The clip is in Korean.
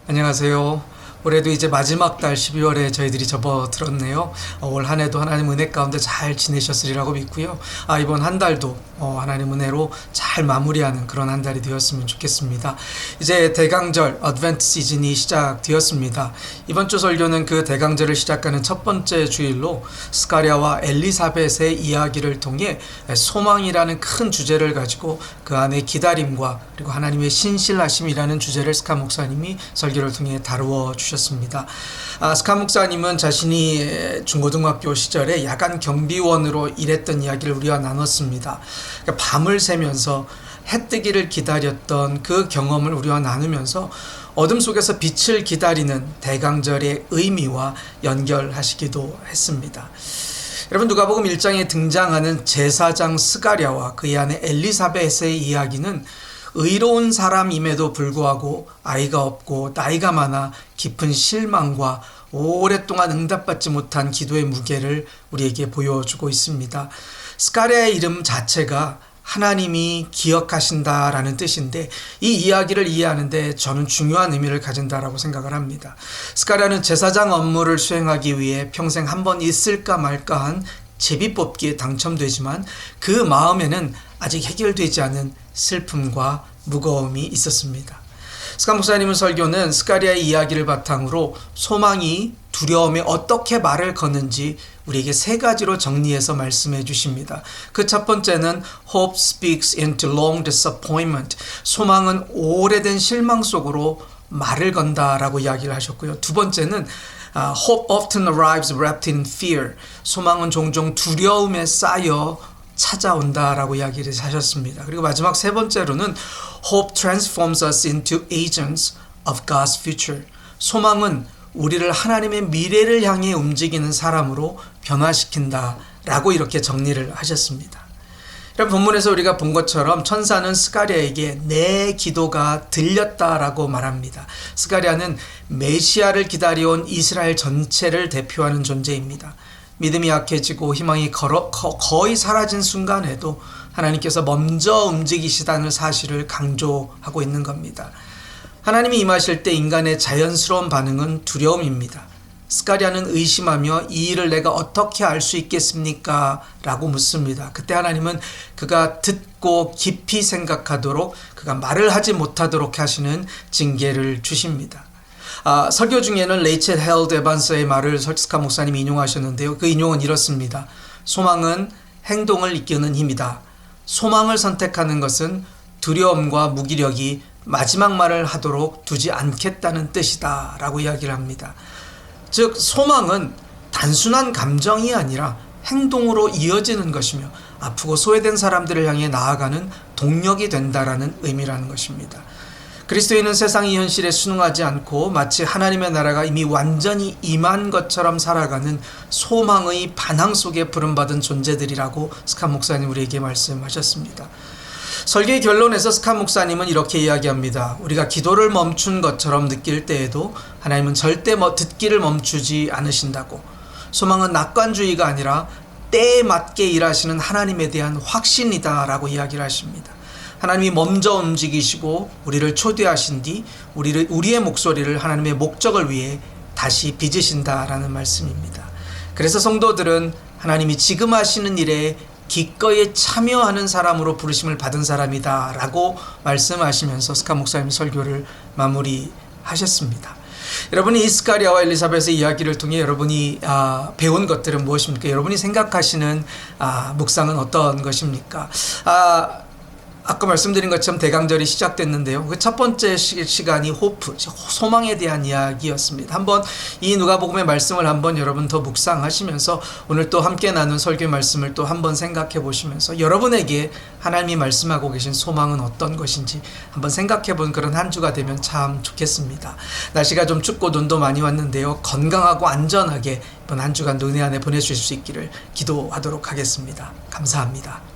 안녕하세요. 올해도 이제 마지막 달 12월에 저희들이 접어들었네요. 올 한 해도 하나님 은혜 가운데 잘 지내셨으리라고 믿고요. 이번 한 달도 하나님 은혜로 잘 마무리하는 그런 한 달이 되었으면 좋겠습니다. 이제 대강절 어드벤트 시즌이 시작되었습니다. 이번 주 설교는 그 대강절을 시작하는 첫 번째 주일로 스가랴와 엘리사벳의 이야기를 통해 소망이라는 큰 주제를 가지고 그 안에 기다림과 그리고 하나님의 신실하심이라는 주제를 스카 목사님이 설교를 통해 다루어 주셨습니다. 스카 목사님은 자신이 중고등학교 시절에 야간 경비원으로 일했던 이야기를 우리와 나눴습니다. 그러니까 밤을 새면서 해 뜨기를 기다렸던 그 경험을 우리와 나누면서 어둠 속에서 빛을 기다리는 대강절의 의미와 연결하시기도 했습니다. 여러분, 누가복음 1장에 등장하는 제사장 스가랴와 그의 아내 엘리사벳의 이야기는 의로운 사람임에도 불구하고 아이가 없고 나이가 많아 깊은 실망과 오랫동안 응답받지 못한 기도의 무게를 우리에게 보여주고 있습니다. 스가랴의 이름 자체가 하나님이 기억하신다라는 뜻인데 이 이야기를 이해하는데 저는 중요한 의미를 가진다라고 생각을 합니다. 스가랴는 제사장 업무를 수행하기 위해 평생 한 번 있을까 말까 한 제비뽑기에 당첨되지만 그 마음에는 아직 해결되지 않은 슬픔과 무거움이 있었습니다. 스카 목사님의 설교는 스가랴의 이야기를 바탕으로 소망이 두려움에 어떻게 말을 거는지 우리에게 세 가지로 정리해서 말씀해 주십니다. 그 첫 번째는 Hope speaks into long disappointment. 소망은 오래된 실망 속으로 말을 건다라고 이야기를 하셨고요. 두 번째는 Hope often arrives wrapped in fear. 소망은 종종 두려움에 쌓여 찾아온다라고 이야기를 하셨습니다. 그리고 마지막 세 번째로는 Hope transforms us into agents of God's future. 소망은 우리를 하나님의 미래를 향해 움직이는 사람으로 변화시킨다라고 이렇게 정리를 하셨습니다. 이런 본문에서 우리가 본 것처럼 천사는 스가랴에게 내 기도가 들렸다라고 말합니다. 스가랴는 메시아를 기다려온 이스라엘 전체를 대표하는 존재입니다. 믿음이 약해지고 희망이 거의 사라진 순간에도 하나님께서 먼저 움직이시다는 사실을 강조하고 있는 겁니다. 하나님이 임하실 때 인간의 자연스러운 반응은 두려움입니다. 스가랴는 의심하며 이 일을 내가 어떻게 알 수 있겠습니까? 라고 묻습니다. 그때 하나님은 그가 듣고 깊이 생각하도록 그가 말을 하지 못하도록 하시는 징계를 주십니다. 설교 중에는 레이첼 헬드 에반스의 말을 설스카 목사님이 인용하셨는데요. 그 인용은 이렇습니다. 소망은 행동을 이끄는 힘이다. 소망을 선택하는 것은 두려움과 무기력이 마지막 말을 하도록 두지 않겠다는 뜻이다 라고 이야기를 합니다. 즉 소망은 단순한 감정이 아니라 행동으로 이어지는 것이며 아프고 소외된 사람들을 향해 나아가는 동력이 된다라는 의미라는 것입니다. 그리스도인은 세상의 현실에 순응하지 않고 마치 하나님의 나라가 이미 완전히 임한 것처럼 살아가는 소망의 반항 속에 부름받은 존재들이라고 스카 목사님 우리에게 말씀하셨습니다. 설교의 결론에서 스카 목사님은 이렇게 이야기합니다. 우리가 기도를 멈춘 것처럼 느낄 때에도 하나님은 절대 듣기를 멈추지 않으신다고. 소망은 낙관주의가 아니라 때에 맞게 일하시는 하나님에 대한 확신이다라고 이야기를 하십니다. 하나님이 먼저 움직이시고 우리를 초대하신 뒤 우리의 목소리를 하나님의 목적을 위해 다시 빚으신다라는 말씀입니다. 그래서 성도들은 하나님이 지금 하시는 일에 기꺼이 참여하는 사람으로 부르심을 받은 사람이다 라고 말씀하시면서 스카 목사님 설교를 마무리하셨습니다. 여러분이 이 스가랴와 엘리사벳의 이야기를 통해 여러분이 배운 것들은 무엇입니까? 여러분이 생각하시는 묵상은 어떤 것입니까? 아까 말씀드린 것처럼 대강절이 시작됐는데요. 그 첫 번째 시간이 호프, 소망에 대한 이야기였습니다. 한번 이 누가복음의 말씀을 한번 여러분 더 묵상하시면서 오늘 또 함께 나눈 설교 말씀을 또 한번 생각해 보시면서 여러분에게 하나님이 말씀하고 계신 소망은 어떤 것인지 한번 생각해 본 그런 한 주가 되면 참 좋겠습니다. 날씨가 좀 춥고 눈도 많이 왔는데요. 건강하고 안전하게 이번 한 주간도 은혜 안에 보내주실 수 있기를 기도하도록 하겠습니다. 감사합니다.